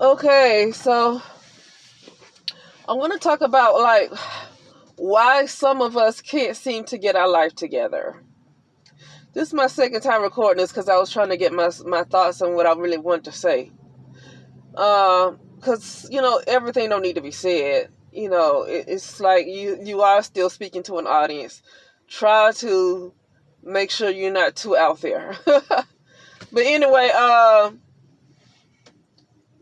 Okay, so I want to talk about like why some of us can't seem to get our life together. This is my second time recording this because I was trying to get my thoughts on what I really want to say. Because everything don't need to be said. It's like you are still speaking to an audience. Try to make sure you're not too out there. But anyway,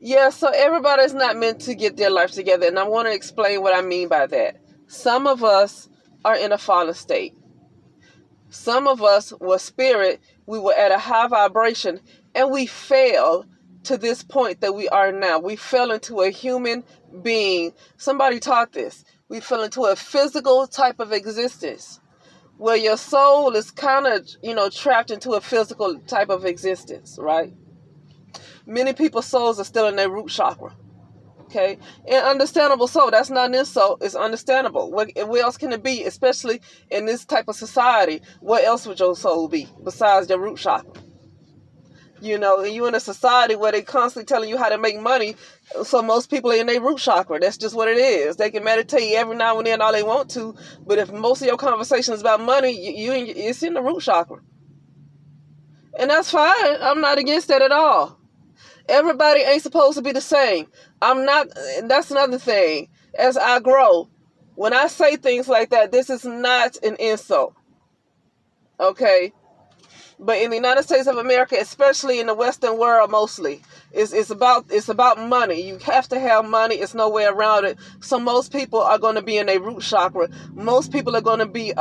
yeah, so everybody's not meant to get their life together, and I want to explain what I mean by that. Some of us are in a fallen state. Some of us were spirit, we were at a high vibration, and we fell to this point that we are now. We fell into a human being. Somebody taught this. We fell into a physical type of existence where your soul is kind of, trapped into a physical type of existence, right? Many people's souls are still in their root chakra. Okay, and understandable so. That's not an insult. It's understandable. What else can it be, especially in this type of society? What else would your soul be besides your root chakra? You in a society where they constantly telling you how to make money, so most people are in their root chakra. That's just what it is. They can meditate every now and then all they want to, but if most of your conversation is about money, it's in the root chakra. And that's fine. I'm not against that at all. Everybody ain't supposed to be the same. I'm not. That's another thing. As I grow, when I say things like that, this is not an insult. Okay? But in the United States of America, especially in the Western world mostly, it's about money. You have to have money. It's no way around it. So most people are going to be in their root chakra. Most people are going to be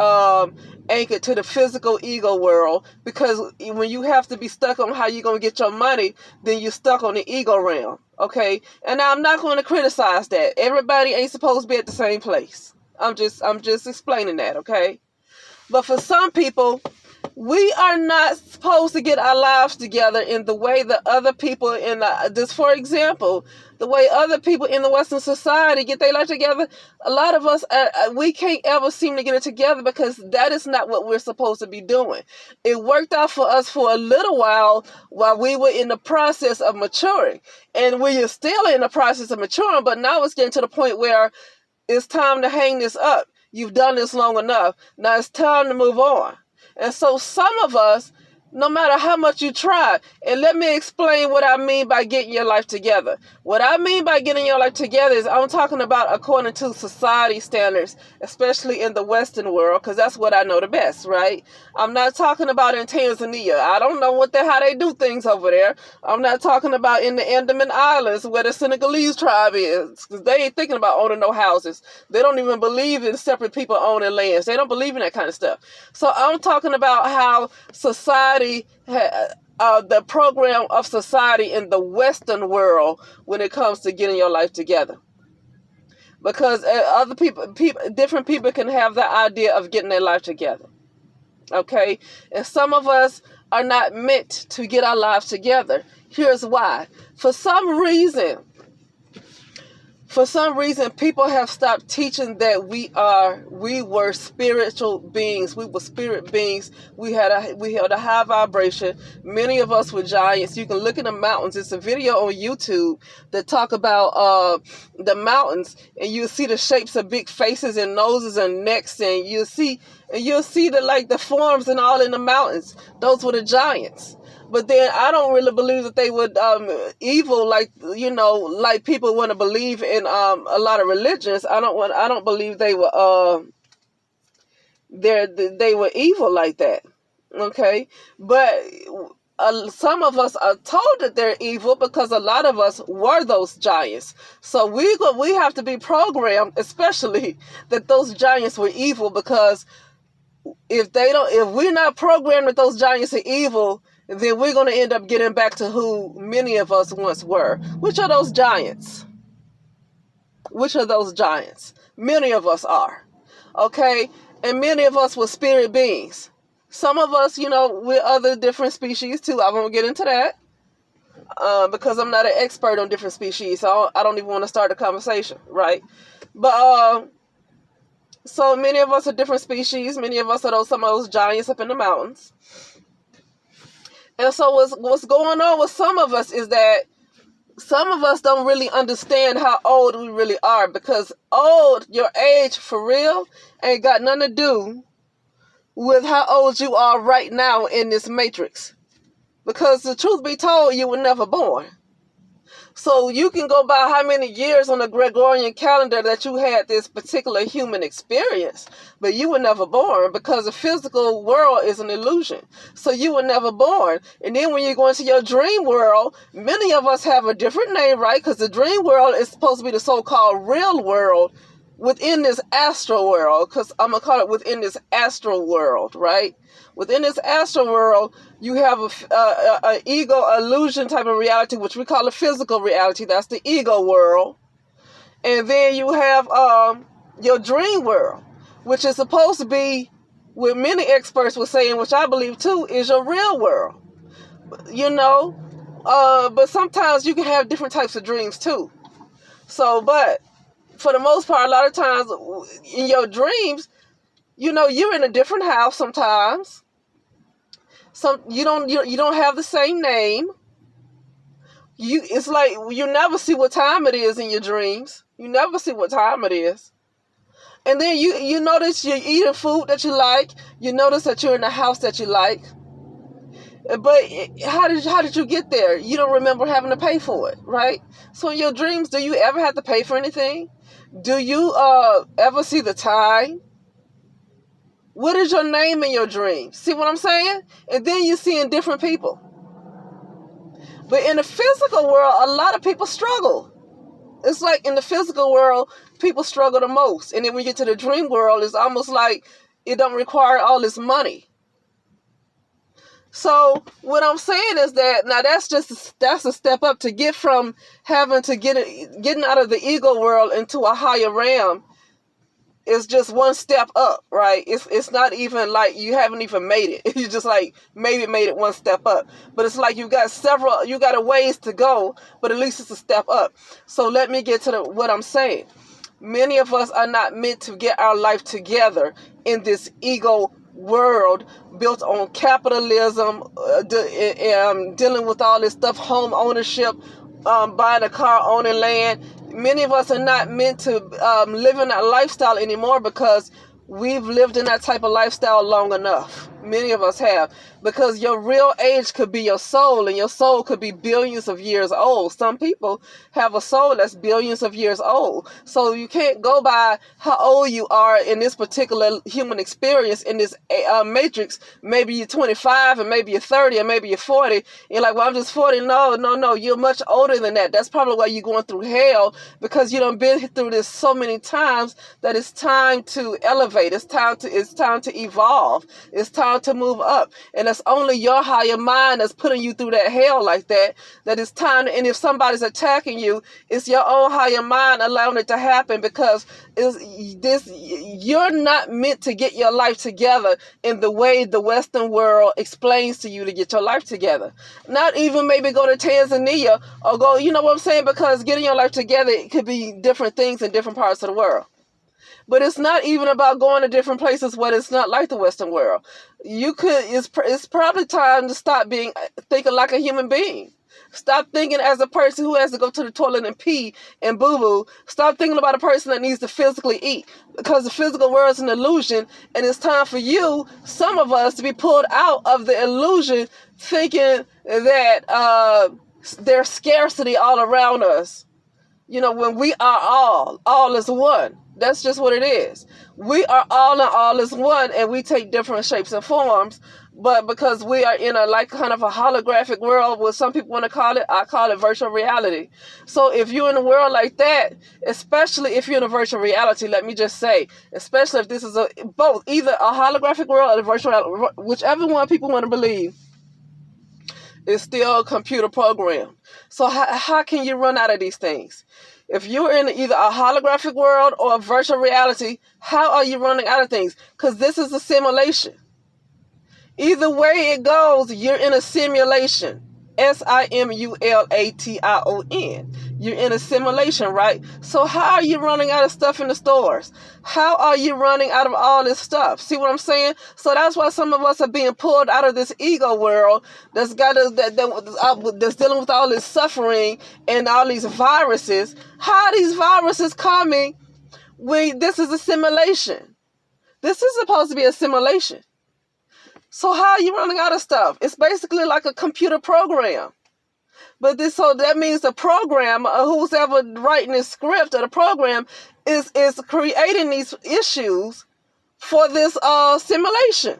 anchored to the physical ego world, because when you have to be stuck on how you're going to get your money, then you're stuck on the ego realm. Okay? And now I'm not going to criticize that. Everybody ain't supposed to be at the same place. I'm just explaining that, okay? But for some people, we are not supposed to get our lives together in the way that other people just for example, the way other people in the Western society get their life together. A lot of us, we can't ever seem to get it together because that is not what we're supposed to be doing. It worked out for us for a little while we were in the process of maturing, and we are still in the process of maturing, but now it's getting to the point where it's time to hang this up. You've done this long enough. Now it's time to move on. And so some of us, no matter how much you try, and let me explain what I mean by getting your life together. What I mean by getting your life together is I'm talking about according to society standards, especially in the Western world, because that's what I know the best, right? I'm not talking about in Tanzania. I don't know how they do things over there. I'm not talking about in the Andaman Islands where the Senegalese tribe is, because they ain't thinking about owning no houses. They don't even believe in separate people owning lands. They don't believe in that kind of stuff. So I'm talking about how society, the program of society in the Western world when it comes to getting your life together. Because other people, different people can have the idea of getting their life together. Okay? And some of us are not meant to get our lives together. Here's why. For some reason, people have stopped teaching that we were spiritual beings. We were spirit beings. We had a high vibration. Many of us were giants. You can look in the mountains. It's a video on YouTube that talk about the mountains, and you'll see the shapes of big faces and noses and necks, and you'll see the forms and all in the mountains. Those were the giants. But then I don't really believe that they would evil like people want to believe in a lot of religions. I don't believe they were they were evil like that. Okay, but some of us are told that they're evil because a lot of us were those giants. So we have to be programmed, especially that those giants were evil, because if we're not programmed that those giants are evil, then we're going to end up getting back to who many of us once were. Which are those giants? Many of us are. Okay? And many of us were spirit beings. Some of us, we're other different species too. I won't get into that because I'm not an expert on different species. So I don't even want to start a conversation, right? But so many of us are different species. Many of us are some of those giants up in the mountains. And so what's going on with some of us is that some of us don't really understand how old we really are, because old, your age for real, ain't got nothing to do with how old you are right now in this matrix. Because the truth be told, you were never born. So you can go by how many years on the Gregorian calendar that you had this particular human experience, but you were never born, because the physical world is an illusion. So you were never born. And then when you go into your dream world, many of us have a different name, right? Because the dream world is supposed to be the so-called real world within this astral world, because I'm going to call it within this astral world, right? Within this astral world, you have a ego illusion type of reality, which we call a physical reality. That's the ego world. And then you have your dream world, which is supposed to be, what many experts were saying, which I believe too, is your real world. You know, but sometimes you can have different types of dreams too. So, but for the most part, a lot of times in your dreams, you know, you're in a different house sometimes. You don't have the same name. It's like you never see what time it is in your dreams. You never see what time it is. And then you notice you're eating food that you like. You notice that you're in a house that you like. But how did you get there? You don't remember having to pay for it, right? So in your dreams, do you ever have to pay for anything? Do you ever see the time? What is your name in your dreams? See what I'm saying? And then you're seeing different people. But in the physical world, a lot of people struggle. It's like in the physical world, people struggle the most. And then when you get to the dream world, it's almost like it don't require all this money. So what I'm saying is that now that's a step up to get from having to getting out of the ego world into a higher realm. It's just one step up, right? It's not even like you haven't even made it. You just like maybe made it one step up. But it's like you got a ways to go, but at least it's a step up. So let me get to what I'm saying. Many of us are not meant to get our life together in this ego world built on capitalism, dealing with all this stuff, home ownership, buying a car, owning land. Many of us are not meant to live in that lifestyle anymore, because we've lived in that type of lifestyle long enough. Many of us have. Because your real age could be your soul, and your soul could be billions of years old. Some people have a soul that's billions of years old. So you can't go by how old you are in this particular human experience in this matrix. Maybe you're 25, and maybe you're 30, and maybe you're 40. You're like, well, I'm just 40. No. You're much older than that. That's probably why you're going through hell, because you done been through this so many times that it's time to elevate. It's time to evolve. It's time to move up. And it's only your higher mind that's putting you through that hell like that it's time to, and if somebody's attacking you, it's your own higher mind allowing it to happen, because you're not meant to get your life together in the way the Western world explains to you to get your life together. Not even maybe go to Tanzania or go, you know what I'm saying? Because getting your life together, it could be different things in different parts of the world. But it's not even about going to different places where it's not like the Western world. It's probably time to stop thinking like a human being. Stop thinking as a person who has to go to the toilet and pee and boo-boo. Stop thinking about a person that needs to physically eat, because the physical world is an illusion, and it's time for you, some of us, to be pulled out of the illusion, thinking that there's scarcity all around us. You know, when we are all is one. That's just what it is. We are all and all is one, and we take different shapes and forms. But because we are in a kind of a holographic world, what some people want to call it, I call it virtual reality. So if you're in a world like that, especially if you're in a virtual reality, let me just say, especially if this is both, either a holographic world or a virtual reality, whichever one people want to believe, is still a computer program. So how can you run out of these things? If you're in either a holographic world or a virtual reality, how are you running out of things? Because this is a simulation. Either way it goes, you're in a simulation. simulation. You're in a simulation, right? So how are you running out of stuff in the stores? How are you running out of all this stuff? See what I'm saying? So that's why some of us are being pulled out of this ego world that's dealing with all this suffering and all these viruses. How are these viruses coming when this is a simulation? This is supposed to be a simulation. So how are you running out of stuff? It's basically like a computer program. So that means the program, who's ever writing this script of the program, is creating these issues for this simulation.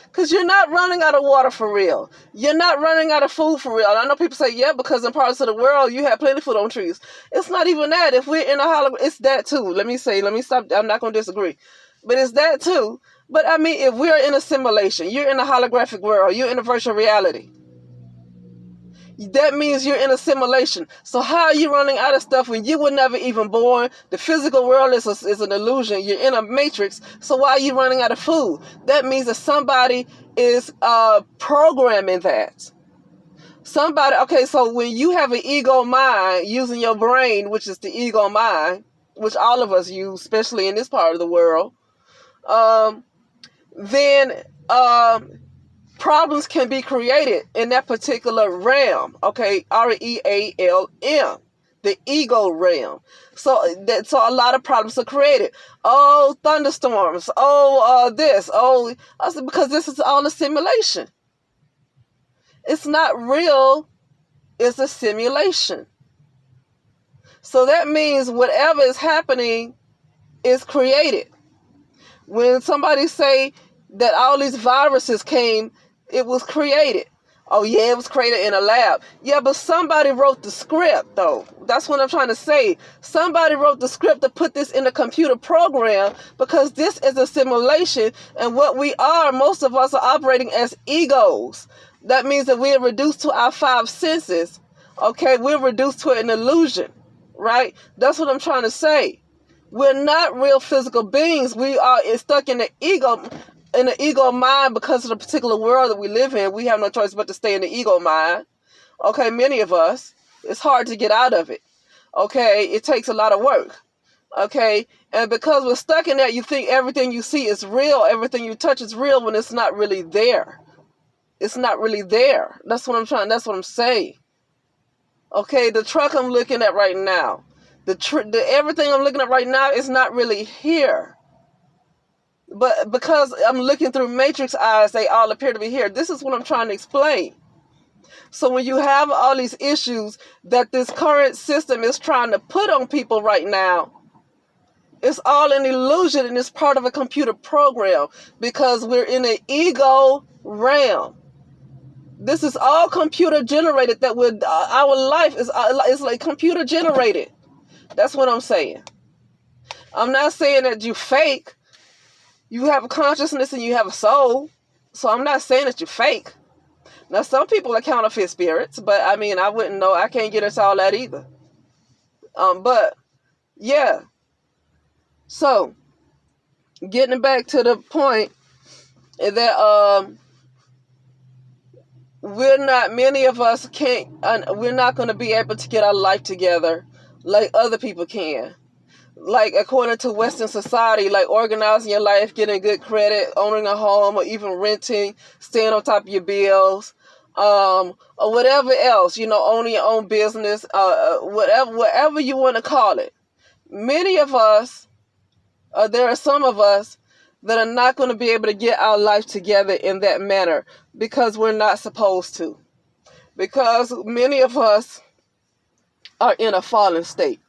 Because you're not running out of water for real. You're not running out of food for real. I know people say, yeah, because in parts of the world, you have plenty of food on trees. It's not even that. If we're in a hologram, it's that too. Let me stop. I'm not going to disagree. But it's that too. But I mean, if we're in a simulation, you're in a holographic world, you're in a virtual reality. That means you're in a simulation. So how are you running out of stuff when you were never even born? The physical world is an illusion. You're in a matrix. So why are you running out of food? That means that somebody is programming that. Okay, so when you have an ego mind using your brain, which is the ego mind, which all of us use, especially in this part of the world, then problems can be created in that particular realm. Okay, REALM, the ego realm. So a lot of problems are created. Oh, thunderstorms. Because this is all a simulation. It's not real. It's a simulation. So that means whatever is happening is created. When somebody say that all these viruses came, it was created. Oh yeah, it was created in a lab. Yeah, but somebody wrote the script though. That's what I'm trying to say. Somebody wrote the script to put this in a computer program, because this is a simulation, and what we are, most of us are operating as egos. That means that we are reduced to our 5 senses. Okay, we're reduced to an illusion, right? That's what I'm trying to say. We're not real physical beings. We are stuck in the ego mind because of the particular world that we live in. We have no choice but to stay in the ego mind. Okay, many of us, it's hard to get out of it. Okay, it takes a lot of work. Okay, and because we're stuck in that, you think everything you see is real, everything you touch is real, when it's not really there. It's not really there. That's what I'm saying. Okay, the truck I'm looking at right now, everything I'm looking at right now is not really here. But because I'm looking through matrix eyes, they all appear to be here. This is what I'm trying to explain. So when you have all these issues that this current system is trying to put on people right now, it's all an illusion, and it's part of a computer program, because we're in an ego realm. This is all computer generated. Our life is like computer generated. That's what I'm saying. I'm not saying that you fake. You have a consciousness and you have a soul. So I'm not saying that you're fake. Now, some people are counterfeit spirits, but I mean, I wouldn't know. I can't get into all that either. But yeah. So getting back to the point that many of us we're not going to be able to get our life together like other people can. Like according to Western society, like organizing your life, getting good credit, owning a home, or even renting, staying on top of your bills, or whatever else, owning your own business, whatever you want to call it. Many of us, there are some of us that are not going to be able to get our life together in that manner, because we're not supposed to. Because many of us are in a fallen state.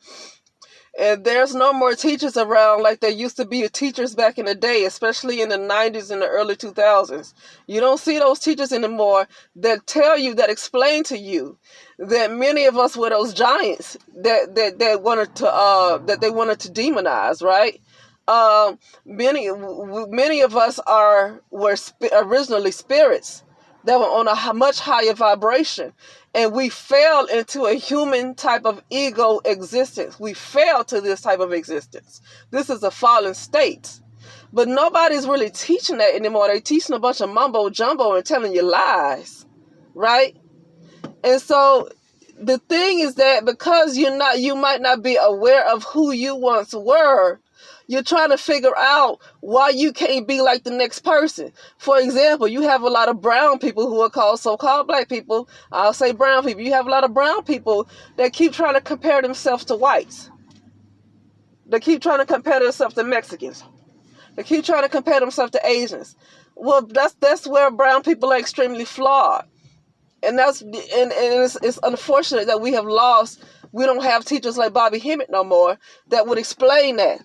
And there's no more teachers around like there used to be teachers back in the day, especially in the 90s and the early 2000s. You don't see those teachers anymore that explain to you that many of us were those giants that they wanted to demonize, right? Many of us were originally spirits that were on a much higher vibration. And we fell into a human type of ego existence. We fell to this type of existence. This is a fallen state. But nobody's really teaching that anymore. They're teaching a bunch of mumbo jumbo and telling you lies, right? And so the thing is that because you might not be aware of who you once were, you're trying to figure out why you can't be like the next person. For example, you have a lot of brown people who are called so-called black people. I'll say brown people. You have a lot of brown people that keep trying to compare themselves to whites. They keep trying to compare themselves to Mexicans. They keep trying to compare themselves to Asians. Well, that's where brown people are extremely flawed. And it's unfortunate that we don't have teachers like Bobby Hemmett no more that would explain that.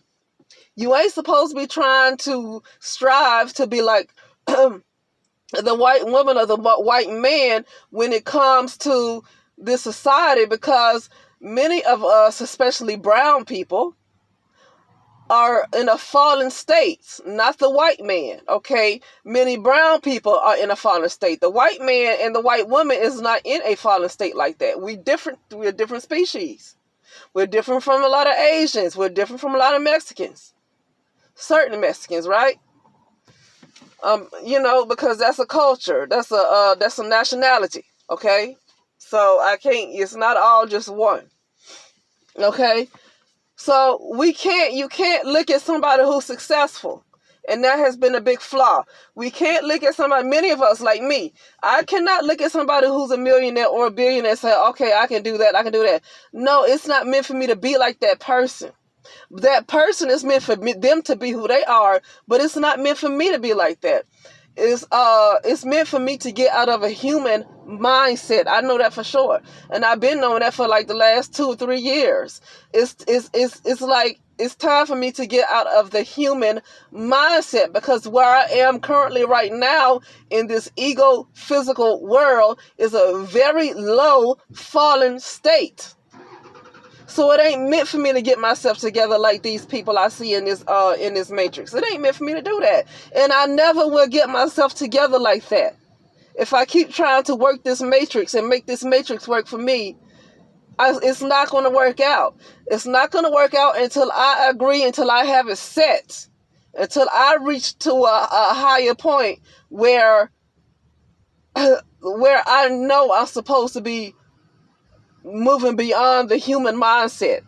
You ain't supposed to be trying to strive to be like the white woman or the white man when it comes to this society, because many of us, especially brown people, are in a fallen state, not the white man, okay? Many brown people are in a fallen state. The white man and the white woman is not in a fallen state like that. We're a different species. We're different from a lot of Asians. We're different from a lot of Mexicans. Certain Mexicans, right? Because that's a culture. That's a nationality, okay? So it's not all just one, okay? So you can't look at somebody who's successful. And that has been a big flaw. We can't look at somebody, many of us like me, I cannot look at somebody who's a millionaire or a billionaire and say, okay, I can do that. No, it's not meant for me to be like that person. That person is meant for them to be who they are, but it's not meant for me to be like that. It's meant for me to get out of a human mindset. I know that for sure, and I've been knowing that for like the last 2 or 3 years. It's like it's time for me to get out of the human mindset, because where I am currently right now in this ego physical world is a very low fallen state. So it ain't meant for me to get myself together like these people I see in this matrix. It ain't meant for me to do that. And I never will get myself together like that. If I keep trying to work this matrix and make this matrix work for me, it's not going to work out. It's not going to work out until I agree, until I have it set, until I reach to a higher point where I know I'm supposed to be moving beyond the human mindset.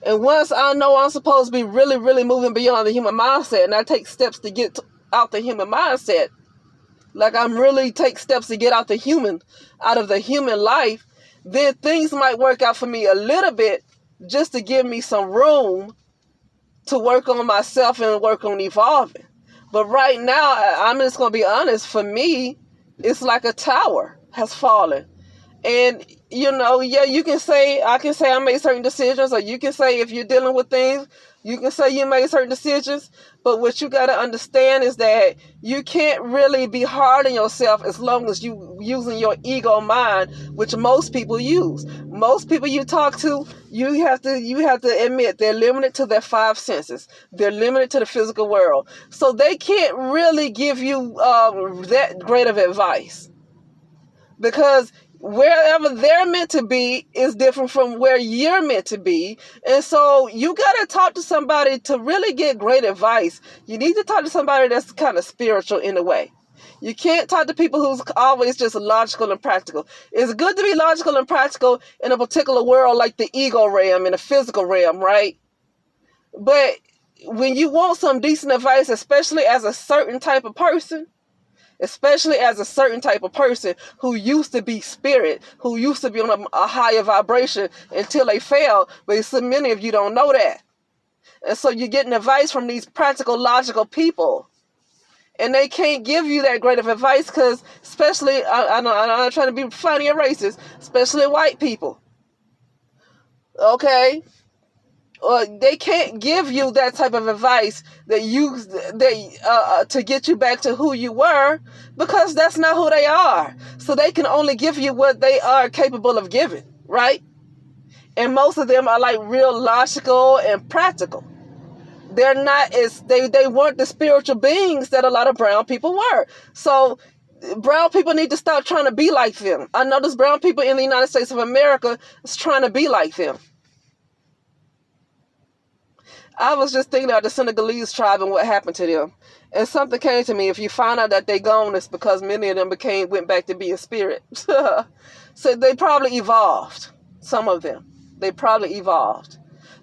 And once I know I'm supposed to be really, really moving beyond the human mindset, and I take steps to get out the human mindset, like I'm really take steps to get out of the human life, then things might work out for me a little bit, just to give me some room to work on myself and work on evolving. But right now, I'm just going to be honest, for me, it's like a tower has fallen. And, you can say, I can say I made certain decisions, or you can say if you're dealing with things, you can say you made certain decisions. But what you got to understand is that you can't really be hard on yourself as long as you using your ego mind, which most people use. Most people you talk to, you have to admit they're limited to their 5 senses. They're limited to the physical world. So they can't really give you that great of advice, because wherever they're meant to be is different from where you're meant to be. And so you got to talk to somebody to really get great advice. You need to talk to somebody that's kind of spiritual in a way. You can't talk to people who's always just logical and practical. It's good to be logical and practical in a particular world like the ego realm and the physical realm, right? But when you want some decent advice, especially as a certain type of person who used to be spirit, who used to be on a higher vibration until they fell, but so many of you don't know that. And so you're getting advice from these practical, logical people, and they can't give you that great of advice, because especially, I'm not trying to be funny or racist, especially white people, okay? They can't give you that type of advice to get you back to who you were, because that's not who they are. So they can only give you what they are capable of giving, right? And most of them are like real logical and practical. They're not they weren't the spiritual beings that a lot of brown people were. So brown people need to stop trying to be like them. I know there's brown people in the United States of America is trying to be like them. I was just thinking about the Senegalese tribe and what happened to them. And something came to me. If you find out that they gone, it's because many of them went back to be a spirit. So they probably evolved. Some of them. They probably evolved.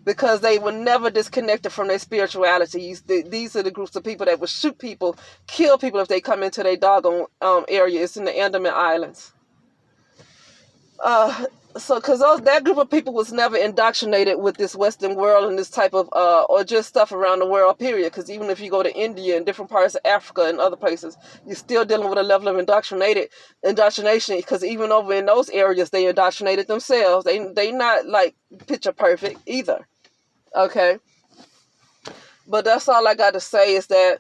Because they were never disconnected from their spirituality. These are the groups of people that would shoot people, kill people if they come into their doggone area. It's in the Andaman Islands. Because that group of people was never indoctrinated with this Western world and this type of, or just stuff around the world, period. Because even if you go to India and different parts of Africa and other places, you're still dealing with a level of indoctrination. Because even over in those areas, they indoctrinated themselves. They not like picture perfect either. Okay. But that's all I got to say is that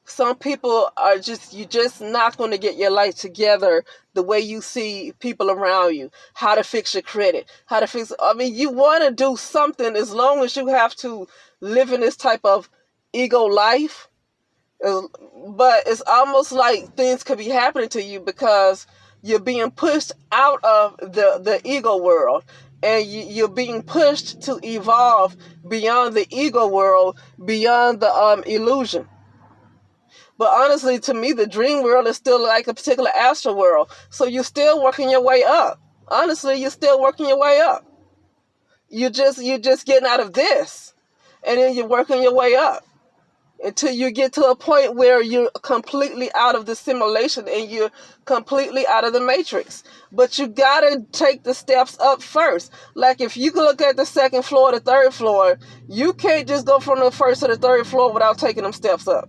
some people are you're just not going to get your life together the way you see people around you. How to fix your credit. You want to do something as long as you have to live in this type of ego life. But it's almost like things could be happening to you because you're being pushed out of the ego world. And you're being pushed to evolve beyond the ego world, beyond the illusion. But honestly, to me, the dream world is still like a particular astral world. So you're still working your way up. Honestly, you're still working your way up. You're just getting out of this. And then you're working your way up. Until you get to a point where you're completely out of the simulation and you're completely out of the matrix. But you gotta take the steps up first. Like if you look at the second floor, the third floor, you can't just go from the first to the third floor without taking them steps up.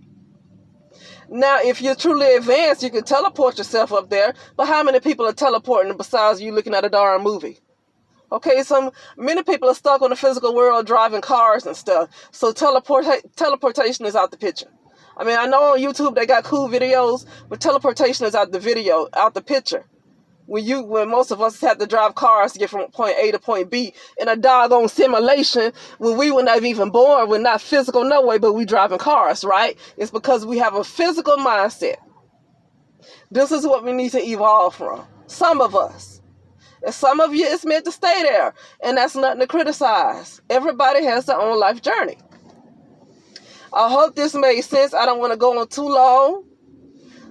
Now, if you're truly advanced, you can teleport yourself up there. But how many people are teleporting besides you looking at a darn movie? Okay, many people are stuck on the physical world driving cars and stuff. So teleportation is out the picture. I mean, I know on YouTube they got cool videos, but teleportation is out the picture. When most of us have to drive cars to get from point A to point B in a doggone simulation, when we were not even born, we're not physical no way, but we driving cars, right? It's because we have a physical mindset. This is what we need to evolve from. Some of us. And some of you, it's meant to stay there. And that's nothing to criticize. Everybody has their own life journey. I hope this made sense. I don't want to go on too long.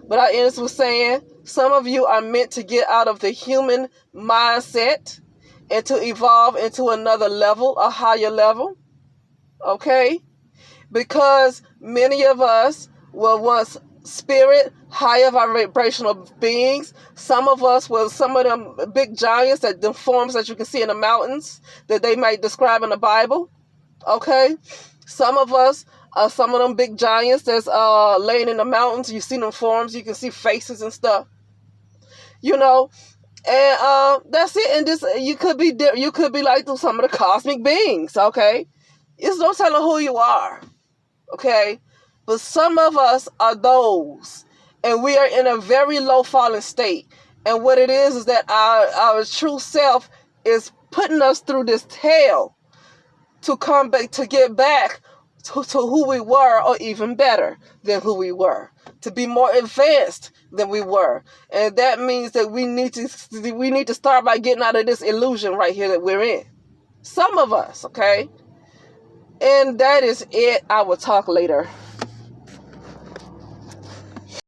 But I end with saying, some of you are meant to get out of the human mindset and to evolve into another level, a higher level. Okay? Because many of us were once spirit, higher vibrational beings. Some of us were some of them big giants, them forms that you can see in the mountains that they might describe in the Bible. Okay? Some of us are some of them big giants that's laying in the mountains. You see them forms, you can see faces and stuff. You know, and that's it. And this you could be like some of the cosmic beings. Okay? It's no telling who you are. Okay? But some of us are those. And we are in a very low fallen state. And what it is that our true self is putting us through this hell to come back, to get back to who we were, or even better than who we were. To be more advanced than we were. And that means that we need to start by getting out of this illusion right here that we're in. Some of us, okay? And that is it. I will talk later.